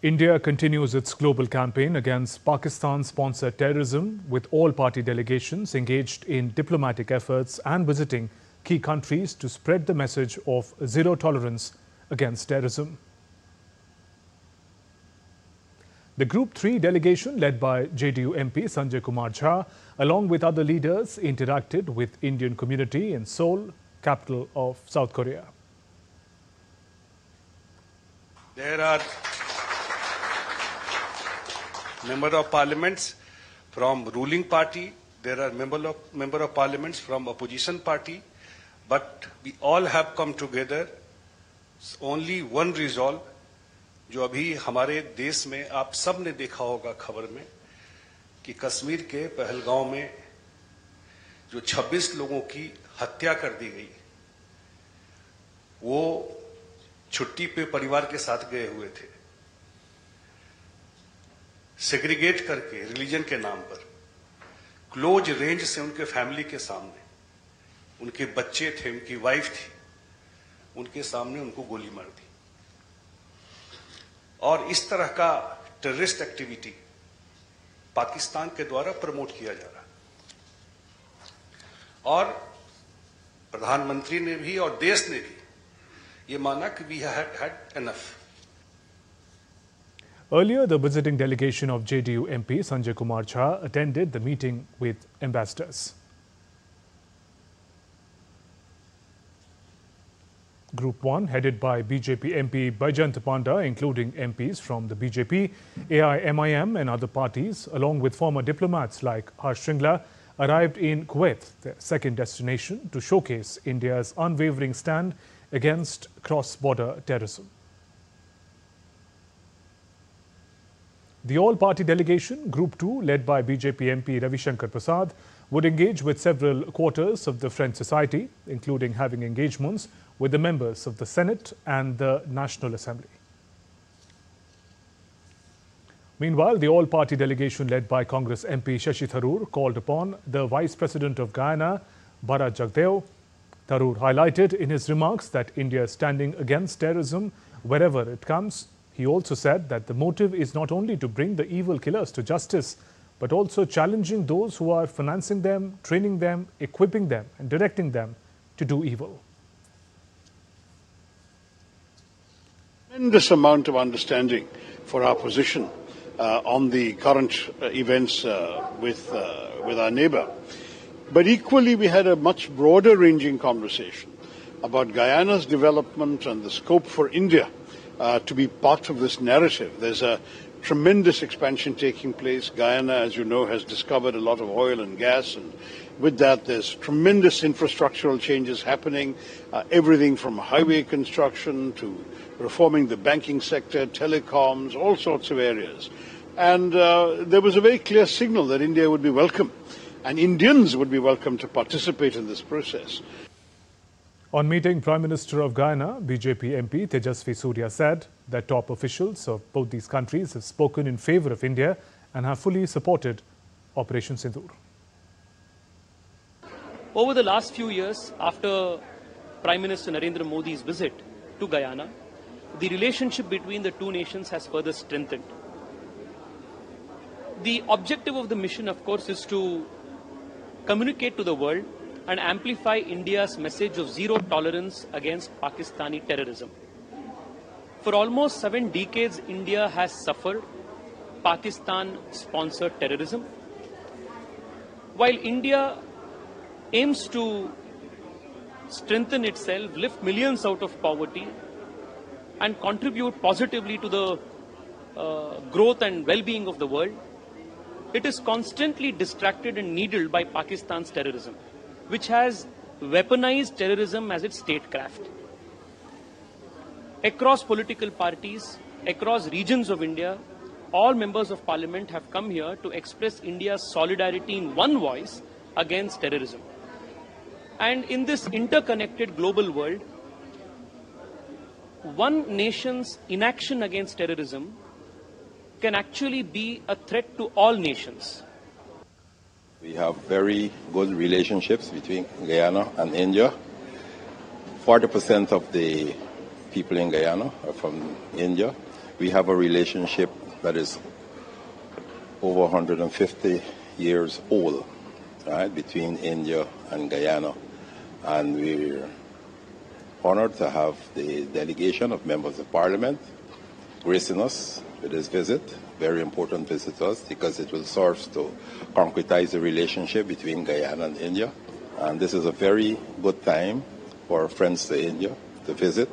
India continues its global campaign against Pakistan-sponsored terrorism, with all party delegations engaged in diplomatic efforts and visiting key countries to spread the message of zero tolerance against terrorism. The Group 3 delegation, led by JDU MP Sanjay Kumar Jha, along with other leaders, interacted with Indian community in Seoul, capital of South Korea. There are member of parliaments from ruling party, there are member of parliaments from opposition party, but we all have come together, only one resolve, जो अभी हमारे देश में आप सब ने देखा होगा खबर में कि कश्मीर के पहलगांव में जो 26 लोगों की हत्या कर दी गई, वो छुट्टी पे परिवार के साथ गए हुए थे, सेग्रीगेट करके रिलीजन के नाम पर क्लोज रेंज से उनके फैमिली के सामने, उनके बच्चे थे, उनकी वाइफ थी, उनके सामने उनको गोली मार दी। और इस तरह का टेररिस्ट एक्टिविटी पाकिस्तान के द्वारा प्रमोट किया जा रहा है और प्रधानमंत्री ने भी और देश ने भी ये माना कि we had had enough. Earlier, the visiting delegation of JDU MP Sanjay Kumar Jha attended the meeting with ambassadors. Group 1, headed by BJP MP Baijant Panda, including MPs from the BJP, AIMIM and other parties, along with former diplomats like Harsh Shringla, arrived in Kuwait, their second destination, to showcase India's unwavering stand against cross-border terrorism. The all-party delegation, Group 2, led by BJP MP Ravi Shankar Prasad, would engage with several quarters of the French society, including having engagements with the members of the Senate and the National Assembly. Meanwhile, the all-party delegation led by Congress MP Shashi Tharoor called upon the Vice President of Guyana, Bharat Jagdeo. Tharoor highlighted in his remarks that India is standing against terrorism wherever it comes. He also said that the motive is not only to bring the evil killers to justice, but also challenging those who are financing them, training them, equipping them, and directing them to do evil. Tremendous amount of understanding for our position on the current events with our neighbor. But equally, we had a much broader ranging conversation about Guyana's development and the scope for India to be part of this narrative. There's a tremendous expansion taking place. Guyana, as you know, has discovered a lot of oil and gas, and with that there's tremendous infrastructural changes happening, everything from highway construction to reforming the banking sector, telecoms, all sorts of areas. And there was a very clear signal that India would be welcome, and Indians would be welcome to participate in this process. On meeting Prime Minister of Guyana, BJP MP Tejasvi Surya said that top officials of both these countries have spoken in favor of India and have fully supported Operation Sindoor. Over the last few years, after Prime Minister Narendra Modi's visit to Guyana, the relationship between the two nations has further strengthened. The objective of the mission, of course, is to communicate to the world and amplify India's message of zero tolerance against Pakistani terrorism. For almost 7 decades, India has suffered Pakistan-sponsored terrorism. While India aims to strengthen itself, lift millions out of poverty, and contribute positively to the growth and well-being of the world, it is constantly distracted and needled by Pakistan's terrorism, which has weaponized terrorism as its statecraft. Across political parties, across regions of India, all members of parliament have come here to express India's solidarity in one voice against terrorism. And in this interconnected global world, one nation's inaction against terrorism can actually be a threat to all nations. We have very good relationships between Guyana and India. 40% of the people in Guyana are from India. We have a relationship that is over 150 years old, right, between India and Guyana. And we're honored to have the delegation of members of parliament gracing us with this visit, very important visit to us because it will serve to concretize the relationship between Guyana and India. And this is a very good time for our friends to India to visit.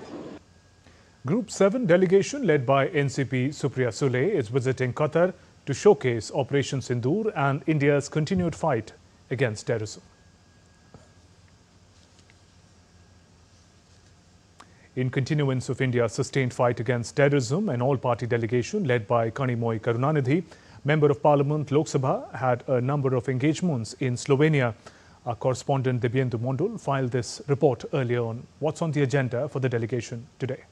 Group 7 delegation led by NCP Supriya Sule is visiting Qatar to showcase Operation Sindoor and India's continued fight against terrorism. In continuance of India's sustained fight against terrorism, an all-party delegation led by Kanimoy Karunanidhi, Member of Parliament Lok Sabha, had a number of engagements in Slovenia. Our correspondent Dibyendu Mondol filed this report earlier on. What's on the agenda for the delegation today?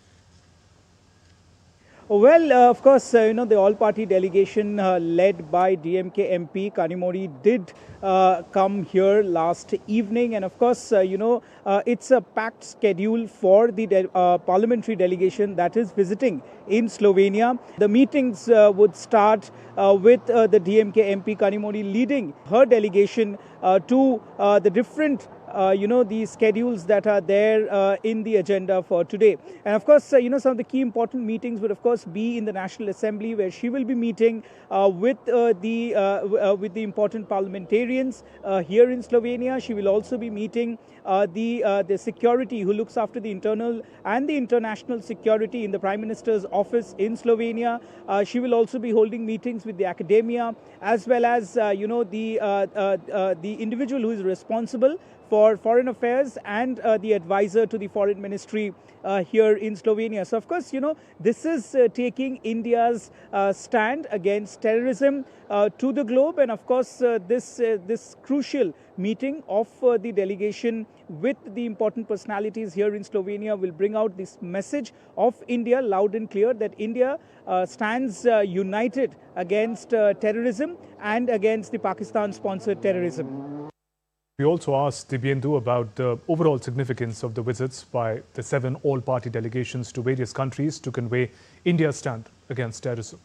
Well, of course, the all-party delegation led by DMK MP Kanimori did come here last evening. And of course, it's a packed schedule for the parliamentary delegation that is visiting in Slovenia. The meetings would start with the DMK MP Kanimori leading her delegation to the different the schedules that are there in the agenda for today. And of course, some of the key important meetings would of course be in the National Assembly, where she will be meeting with the important parliamentarians here in Slovenia. She will also be meeting the security who looks after the internal and the international security in the Prime Minister's office in Slovenia. She will also be holding meetings with the academia, as well as the individual who is responsible for foreign affairs and the advisor to the foreign ministry here in Slovenia. So of course, this is taking India's stand against terrorism to the globe. And of course, this crucial meeting of the delegation with the important personalities here in Slovenia will bring out this message of India loud and clear, that India stands united against terrorism and against the Pakistan-sponsored terrorism. We also asked Dibyendu about the overall significance of the visits by the 7 all-party delegations to various countries to convey India's stand against terrorism.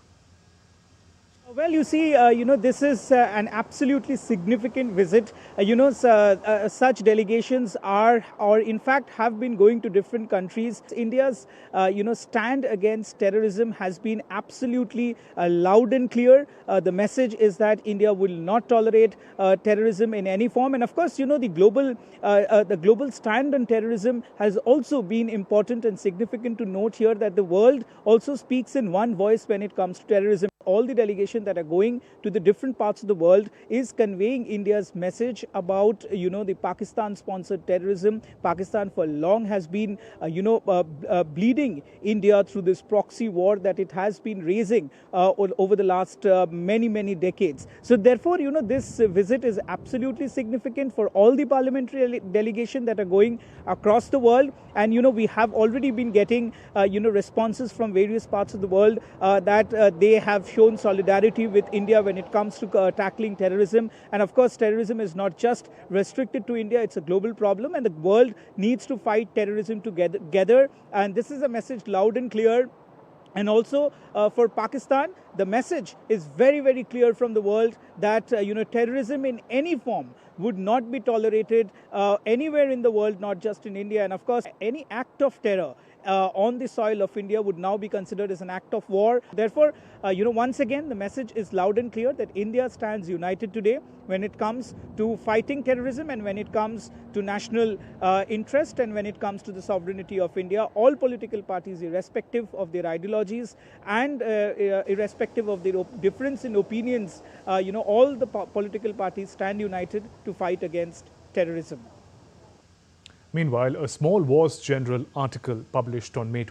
Well, you see, this is an absolutely significant visit. Such delegations are, or in fact have been going to different countries. India's, stand against terrorism has been absolutely loud and clear. The message is that India will not tolerate terrorism in any form. And of course, the global stand on terrorism has also been important and significant to note here, that the world also speaks in one voice when it comes to terrorism. All the delegations that are going to the different parts of the world is conveying India's message about, the Pakistan-sponsored terrorism. Pakistan for long has been, bleeding India through this proxy war that it has been raising over the last many decades. So therefore, this visit is absolutely significant for all the parliamentary delegation that are going across the world. And, we have already been getting, responses from various parts of the world that they have shown solidarity with India when it comes to tackling terrorism. And of course, terrorism is not just restricted to India, it's a global problem, and the world needs to fight terrorism together. And this is a message loud and clear. And also for Pakistan, the message is very clear from the world that terrorism in any form would not be tolerated anywhere in the world, not just in India. And of course, any act of terror on the soil of India would now be considered as an act of war. Therefore, once again, the message is loud and clear that India stands united today when it comes to fighting terrorism, and when it comes to national interest, and when it comes to the sovereignty of India. All political parties, irrespective of their ideologies and irrespective of their difference in opinions, all the political parties stand united to fight against terrorism. Meanwhile, a small Wars General article published on May 20